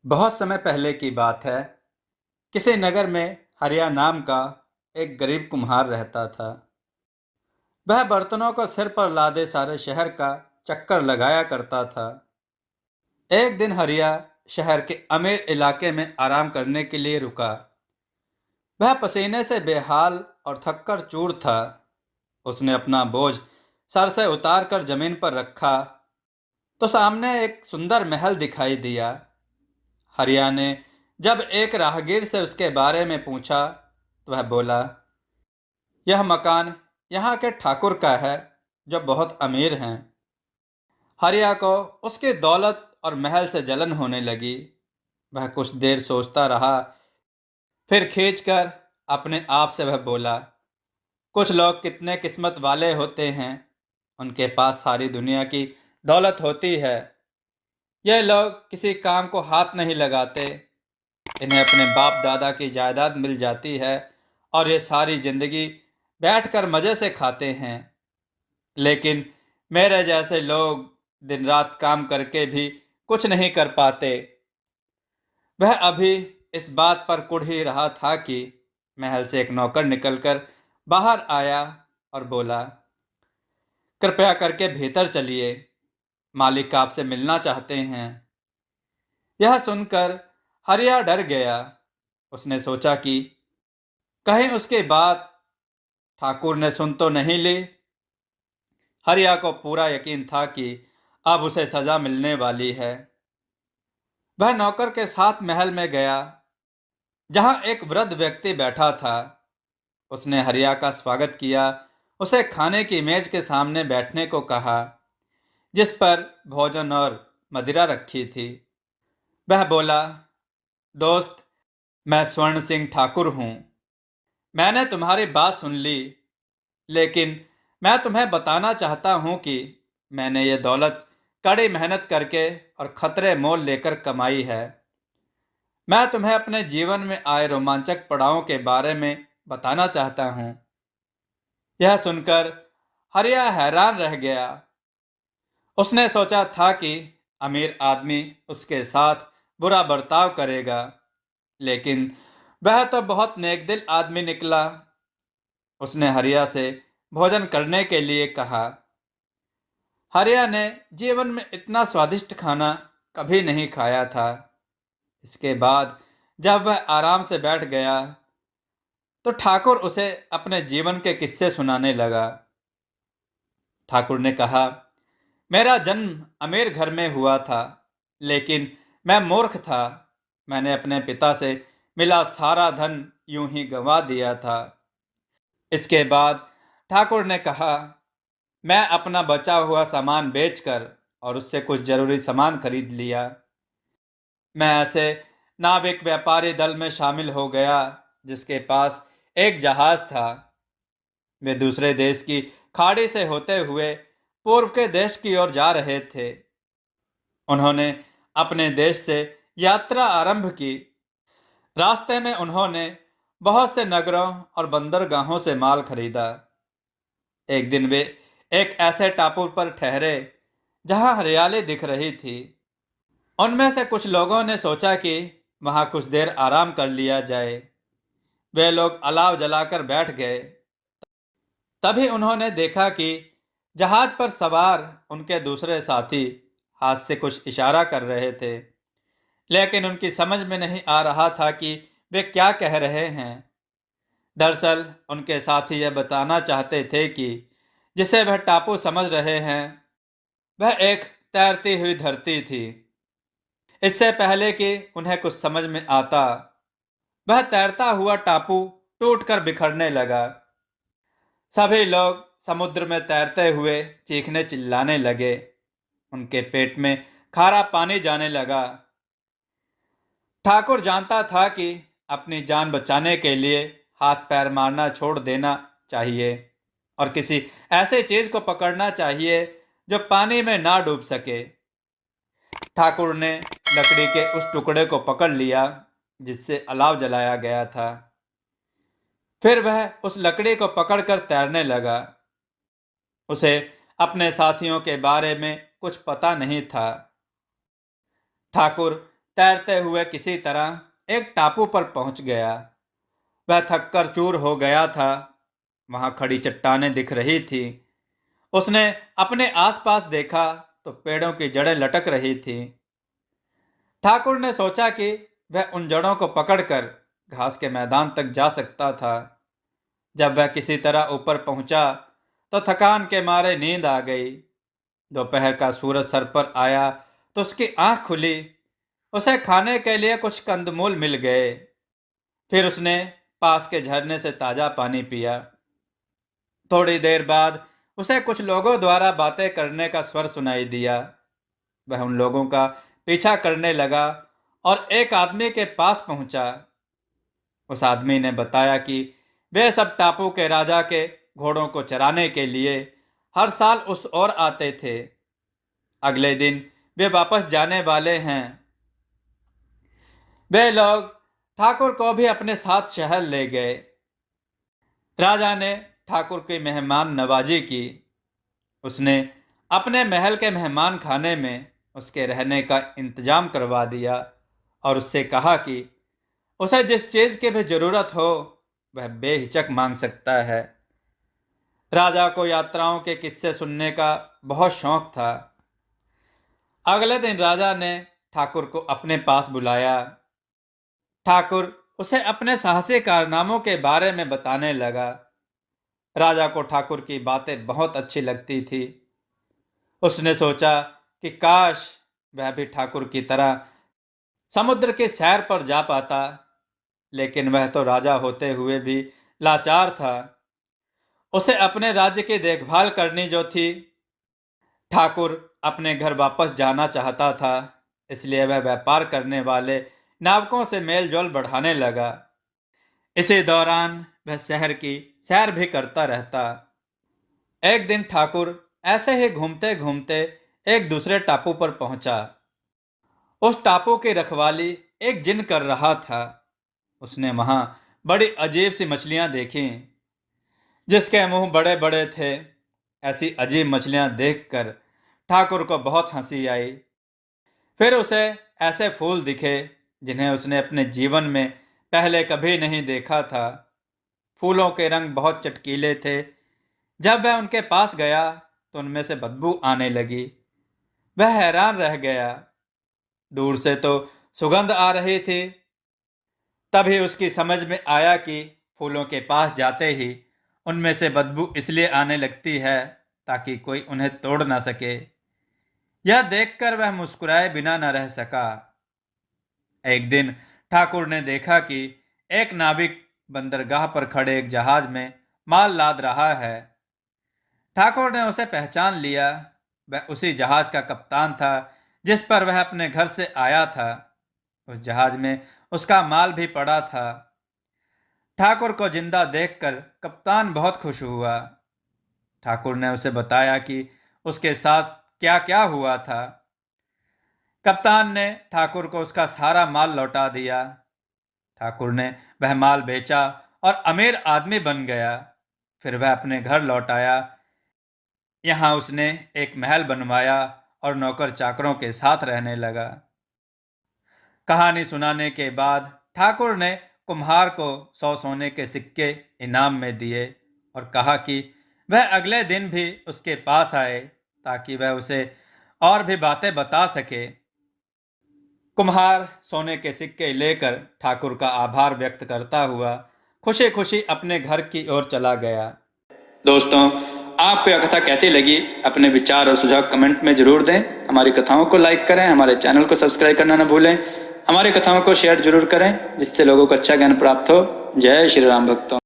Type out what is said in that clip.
बहुत समय पहले की बात है। किसी नगर में हरिया नाम का एक गरीब कुम्हार रहता था। वह बर्तनों को सिर पर लादे सारे शहर का चक्कर लगाया करता था। एक दिन हरिया शहर के अमीर इलाके में आराम करने के लिए रुका। वह पसीने से बेहाल और थककर चूर था। उसने अपना बोझ सर से उतार कर जमीन पर रखा तो सामने एक सुंदर महल दिखाई दिया। हरिया ने जब एक राहगीर से उसके बारे में पूछा तो वह बोला, यह मकान यहाँ के ठाकुर का है जो बहुत अमीर हैं। हरिया को उसकी दौलत और महल से जलन होने लगी। वह कुछ देर सोचता रहा, फिर खींचकर अपने आप से वह बोला, कुछ लोग कितने किस्मत वाले होते हैं, उनके पास सारी दुनिया की दौलत होती है। ये लोग किसी काम को हाथ नहीं लगाते, इन्हें अपने बाप दादा की जायदाद मिल जाती है और ये सारी जिंदगी बैठकर मज़े से खाते हैं। लेकिन मेरे जैसे लोग दिन रात काम करके भी कुछ नहीं कर पाते। वह अभी इस बात पर कुढ़ ही रहा था कि महल से एक नौकर निकलकर बाहर आया और बोला, कृपया करके भीतर चलिए, मालिक आपसे मिलना चाहते हैं। यह सुनकर हरिया डर गया। उसने सोचा कि कहीं उसकी बात ठाकुर ने सुन तो नहीं ली। हरिया को पूरा यकीन था कि अब उसे सजा मिलने वाली है। वह नौकर के साथ महल में गया जहां एक वृद्ध व्यक्ति बैठा था। उसने हरिया का स्वागत किया, उसे खाने की मेज के सामने बैठने को कहा जिस पर भोजन और मदिरा रखी थी। वह बोला, दोस्त, मैं स्वर्ण सिंह ठाकुर हूँ। मैंने तुम्हारी बात सुन ली, लेकिन मैं तुम्हें बताना चाहता हूं कि मैंने ये दौलत कड़ी मेहनत करके और खतरे मोल लेकर कमाई है। मैं तुम्हें अपने जीवन में आए रोमांचक पड़ावों के बारे में बताना चाहता हूं। यह सुनकर हरिया हैरान रह गया। उसने सोचा था कि अमीर आदमी उसके साथ बुरा बर्ताव करेगा, लेकिन वह तो बहुत नेकदिल आदमी निकला। उसने हरिया से भोजन करने के लिए कहा। हरिया ने जीवन में इतना स्वादिष्ट खाना कभी नहीं खाया था। इसके बाद जब वह आराम से बैठ गया तो ठाकुर उसे अपने जीवन के किस्से सुनाने लगा। ठाकुर ने कहा, मेरा जन्म अमीर घर में हुआ था, लेकिन मैं मूर्ख था। मैंने अपने पिता से मिला सारा धन यूं ही गंवा दिया था। इसके बाद ठाकुर ने कहा, मैं अपना बचा हुआ सामान बेचकर और उससे कुछ जरूरी सामान खरीद लिया। मैं ऐसे नाविक व्यापारी दल में शामिल हो गया जिसके पास एक जहाज था। वे दूसरे देश की खाड़ी से होते हुए पूर्व के देश की ओर जा रहे थे। उन्होंने अपने देश से यात्रा आरंभ की। रास्ते में उन्होंने बहुत से नगरों और बंदरगाहों से माल खरीदा। एक दिन वे एक ऐसे टापू पर ठहरे जहां हरियाली दिख रही थी। उनमें से कुछ लोगों ने सोचा कि वहां कुछ देर आराम कर लिया जाए। वे लोग अलाव जलाकर बैठ गए। तभी उन्होंने देखा कि जहाज पर सवार उनके दूसरे साथी हाथ से कुछ इशारा कर रहे थे, लेकिन उनकी समझ में नहीं आ रहा था कि वे क्या कह रहे हैं। दरअसल उनके साथी यह बताना चाहते थे कि जिसे वह टापू समझ रहे हैं वह एक तैरती हुई धरती थी। इससे पहले कि उन्हें कुछ समझ में आता, वह तैरता हुआ टापू टूटकर बिखरने लगा। सभी लोग समुद्र में तैरते हुए चीखने चिल्लाने लगे। उनके पेट में खारा पानी जाने लगा। ठाकुर जानता था कि अपनी जान बचाने के लिए हाथ पैर मारना छोड़ देना चाहिए और किसी ऐसे चीज को पकड़ना चाहिए जो पानी में ना डूब सके। ठाकुर ने लकड़ी के उस टुकड़े को पकड़ लिया जिससे अलाव जलाया गया था। फिर वह उस लकड़ी को पकड़कर तैरने लगा। उसे अपने साथियों के बारे में कुछ पता नहीं था। ठाकुर तैरते हुए किसी तरह एक टापू पर पहुंच गया। वह थककर चूर हो गया था। वहां खड़ी चट्टानें दिख रही थी। उसने अपने आसपास देखा तो पेड़ों की जड़ें लटक रही थीं। ठाकुर ने सोचा कि वह उन जड़ों को पकड़कर घास के मैदान तक जा सकता था। जब वह किसी तरह ऊपर पहुंचा तो थकान के मारे नींद आ गई। दोपहर का सूरज सर पर आया तो उसकी आंख खुली। उसे खाने के लिए कुछ कंदमूल मिल गए। फिर उसने पास के झरने से ताजा पानी पिया। थोड़ी देर बाद उसे कुछ लोगों द्वारा बातें करने का स्वर सुनाई दिया। वह उन लोगों का पीछा करने लगा और एक आदमी के पास पहुंचा। उस आदमी ने बताया कि वे सब टापू के राजा के घोड़ों को चराने के लिए हर साल उस ओर आते थे। अगले दिन वे वापस जाने वाले हैं। वे लोग ठाकुर को भी अपने साथ शहर ले गए। राजा ने ठाकुर की मेहमान नवाजी की। उसने अपने महल के मेहमान खाने में उसके रहने का इंतजाम करवा दिया और उससे कहा कि उसे जिस चीज की भी जरूरत हो वह बेहिचक मांग सकता है। राजा को यात्राओं के किस्से सुनने का बहुत शौक था। अगले दिन राजा ने ठाकुर को अपने पास बुलाया। ठाकुर उसे अपने साहसी कारनामों के बारे में बताने लगा। राजा को ठाकुर की बातें बहुत अच्छी लगती थी। उसने सोचा कि काश वह भी ठाकुर की तरह समुद्र की सैर पर जा पाता, लेकिन वह तो राजा होते हुए भी लाचार था। उसे अपने राज्य की देखभाल करनी जो थी। ठाकुर अपने घर वापस जाना चाहता था, इसलिए वह व्यापार करने वाले नाविकों से मेलजोल बढ़ाने लगा। इसी दौरान वह शहर की सैर भी करता रहता। एक दिन ठाकुर ऐसे ही घूमते घूमते एक दूसरे टापू पर पहुंचा। उस टापू की रखवाली एक जिन कर रहा था। उसने वहां बड़ी अजीब सी मछलियां देखी, जिसके मुंह बड़े बड़े थे। ऐसी अजीब मछलियां देखकर ठाकुर को बहुत हंसी आई। फिर उसे ऐसे फूल दिखे जिन्हें उसने अपने जीवन में पहले कभी नहीं देखा था। फूलों के रंग बहुत चटकीले थे। जब वह उनके पास गया तो उनमें से बदबू आने लगी। वह हैरान रह गया। दूर से तो सुगंध आ रही थी। तभी उसकी समझ में आया कि फूलों के पास जाते ही उनमें से बदबू इसलिए आने लगती है ताकि कोई उन्हें तोड़ ना सके। यह देखकर वह मुस्कुराए बिना न रह सका। एक दिन ठाकुर ने देखा कि एक नाविक बंदरगाह पर खड़े एक जहाज में माल लाद रहा है। ठाकुर ने उसे पहचान लिया। वह उसी जहाज का कप्तान था जिस पर वह अपने घर से आया था। उस जहाज में उसका माल भी पड़ा था। ठाकुर को जिंदा देखकर कप्तान बहुत खुश हुआ। ठाकुर ने उसे बताया कि उसके साथ क्या क्या हुआ था। कप्तान ने ठाकुर को उसका सारा माल लौटा दिया। ठाकुर ने वह माल बेचा और अमीर आदमी बन गया। फिर वह अपने घर लौट आया। यहाँ उसने एक महल बनवाया और नौकर चाकरों के साथ रहने लगा। कहानी सुनाने के बाद ठाकुर ने कुम्हार को 100 सोने के सिक्के इनाम में दिए और कहा कि वह अगले दिन भी उसके पास आए ताकि वह उसे और भी बातें बता सके। कुम्हार सोने के सिक्के लेकर ठाकुर का आभार व्यक्त करता हुआ खुशी खुशी अपने घर की ओर चला गया। दोस्तों, आपको यह कथा कैसी लगी? अपने विचार और सुझाव कमेंट में जरूर दें। हमारी कथाओं को लाइक करें, हमारे चैनल को सब्सक्राइब करना न भूलें। हमारी कथाओं को शेयर जरूर करें जिससे लोगों को अच्छा ज्ञान प्राप्त हो। जय श्री राम भक्तों।